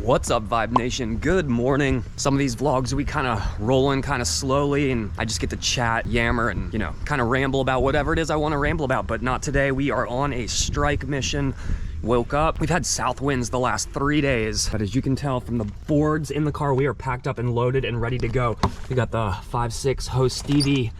What's up, Vibe Nation? Good morning. Some of these vlogs we kind of rolling kind of slowly, and I just get to chat, yammer, and you know, kind of ramble about whatever it is I want to ramble about, but not today. We are on a strike mission. Woke up, we've had south winds the last 3 days, but as you can tell from the boards in the car, we are packed up and loaded and ready to go. We got the 5.6 Host Stevie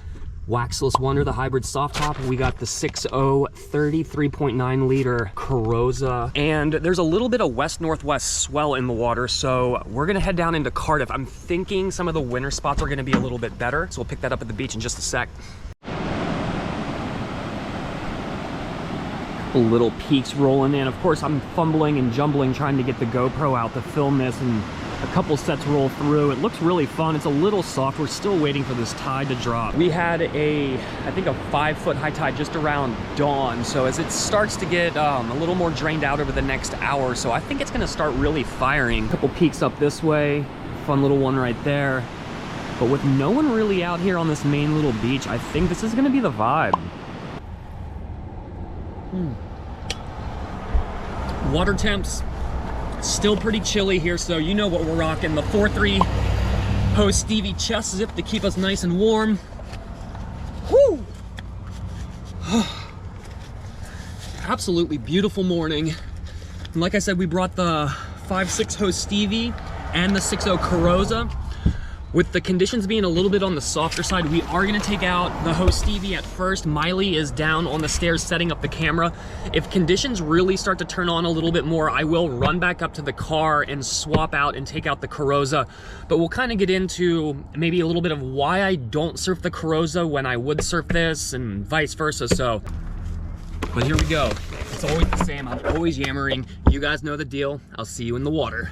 Waxless Wonder, the hybrid soft top. We got the 6.0 33.9 liter Carosa, and there's a little bit of west-northwest swell in the water, so we're gonna head down into Cardiff. I'm thinking some of the winter spots are gonna be a little bit better, so we'll pick that up at the beach in just a sec. Little peaks rolling in. Of course, I'm fumbling and jumbling trying to get the GoPro out to film this, and a couple sets roll through. It looks really fun. It's a little soft. We're still waiting for this tide to drop. We had I think a 5-foot high tide just around dawn, so as it starts to get a little more drained out over the next hour, so I think it's gonna start really firing. A couple peaks up this way, fun little one right there. But with no one really out here on this main little beach, I think this is gonna be the vibe. Water temps still pretty chilly here, so you know what we're rocking. The 4.3 Host Stevie chest zip to keep us nice and warm. Woo! Absolutely beautiful morning. And like I said, we brought the 5.6 Host Stevie and the 6.0 Carosa. With the conditions being a little bit on the softer side, we are gonna take out the Host Stevie at first. Miley is down on the stairs setting up the camera. If conditions really start to turn on a little bit more, I will run back up to the car and swap out and take out the Carosa. But we'll kind of get into maybe a little bit of why I don't surf the Carosa when I would surf this, and vice versa. So, but here we go. It's always the same. I'm always yammering. You guys know the deal. I'll see you in the water.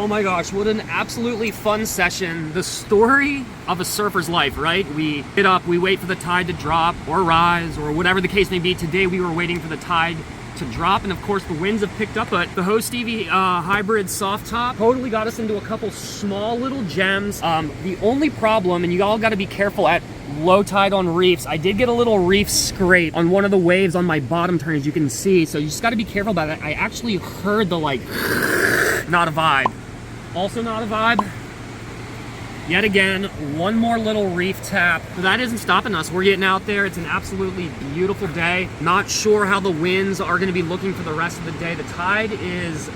Oh my gosh, what an absolutely fun session. The story of a surfer's life, right? We get up, we wait for the tide to drop or rise or whatever the case may be. Today we were waiting for the tide to drop, and of course the winds have picked up, but the Ho Stevie hybrid soft top totally got us into a couple small little gems. The only problem, and you all got to be careful at low tide on reefs, I did get a little reef scrape on one of the waves on my bottom turn, as you can see, so you just got to be careful about that. I actually heard the like, not a vibe. Also not a vibe. Yet again, one more little reef tap. But that isn't stopping us. We're getting out there. It's an absolutely beautiful day. Not sure how the winds are going to be looking for the rest of the day. The tide is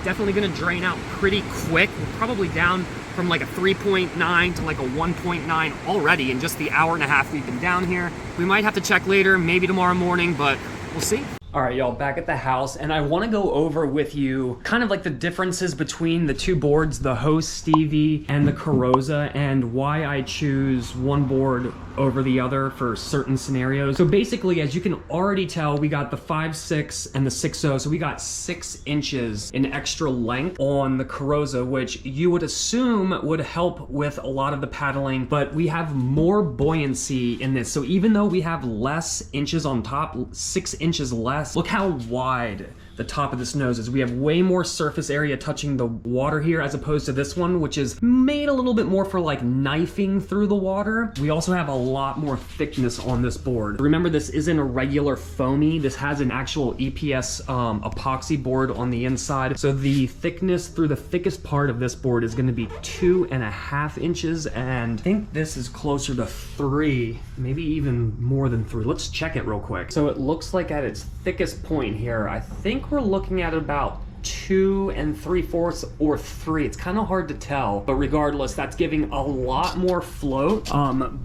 definitely going to drain out pretty quick. We're probably down from like a 3.9 to like a 1.9 already in just the hour and a half we've been down here. We might have to check later, maybe tomorrow morning, but we'll see. All right, y'all, back at the house, and I want to go over with you kind of like the differences between the two boards, the Ho Stevie and the Carosa, and why I choose one board over the other for certain scenarios. So basically, as you can already tell, we got the 5.6 and the 6.0, so we got 6 inches in extra length on the Carosa, which you would assume would help with a lot of the paddling, but we have more buoyancy in this. So even though we have less inches on top, 6 inches less, look how wide the top of this nose is. We have way more surface area touching the water here as opposed to this one, which is made a little bit more for like knifing through the water. We also have a lot more thickness on this board. Remember, this isn't a regular foamy. This has an actual EPS epoxy board on the inside. So the thickness through the thickest part of this board is gonna be 2.5 inches, and I think this is closer to 3, maybe even more than 3. Let's check it real quick. So it looks like at its thickest point here, I think we're looking at about 2 3/4 or 3. It's kind of hard to tell, but regardless, that's giving a lot more float.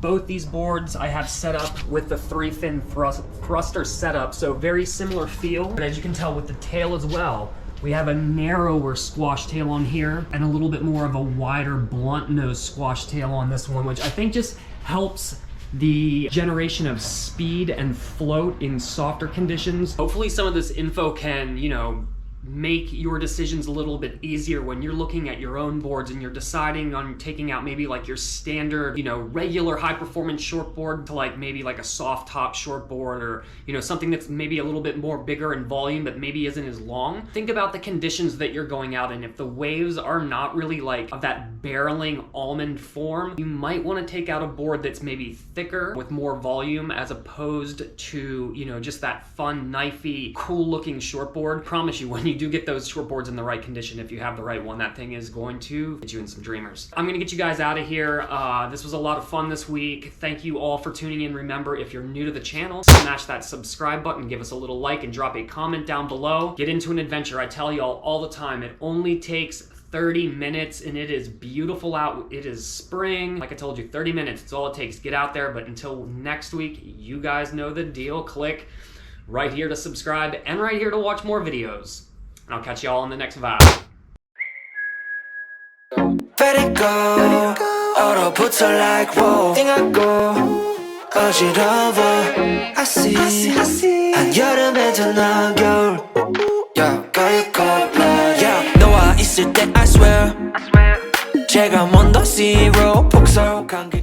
Both these boards I have set up with the 3-fin thruster setup, so very similar feel. But as you can tell with the tail as well, we have a narrower squash tail on here and a little bit more of a wider blunt nose squash tail on this one, which I think just helps the generation of speed and float in softer conditions. Hopefully some of this info can, you know, make your decisions a little bit easier when you're looking at your own boards and you're deciding on taking out maybe like your standard, you know, regular high performance shortboard to like maybe like a soft top shortboard, or, you know, something that's maybe a little bit more bigger in volume but maybe isn't as long. Think about the conditions that you're going out in. If the waves are not really like of that barreling almond form, you might want to take out a board that's maybe thicker with more volume as opposed to, you know, just that fun, knifey, cool looking shortboard. I promise you, when you do get those shortboards in the right condition, if you have the right one, that thing is going to get you in some dreamers. I'm gonna get you guys out of here. This was a lot of fun this week. Thank you all for tuning in. Remember, if you're new to the channel, smash that subscribe button, give us a little like, and drop a comment down below. Get into an adventure. I tell y'all all the time, it only takes 30 minutes and it is beautiful out. It is spring. Like I told you, 30 minutes, it's all it takes. Get out there. But until next week, you guys know the deal. Click right here to subscribe and right here to watch more videos. And I'll catch y'all on the next vibe. Let it go. 얼어붙어 like whoa. 띵하고 어지러워. I see. 한여름에도 난 겨울. Yeah, got you cold blood. Yeah, 너와 있을 때 I swear. 제가 먼저 zero 폭설한 게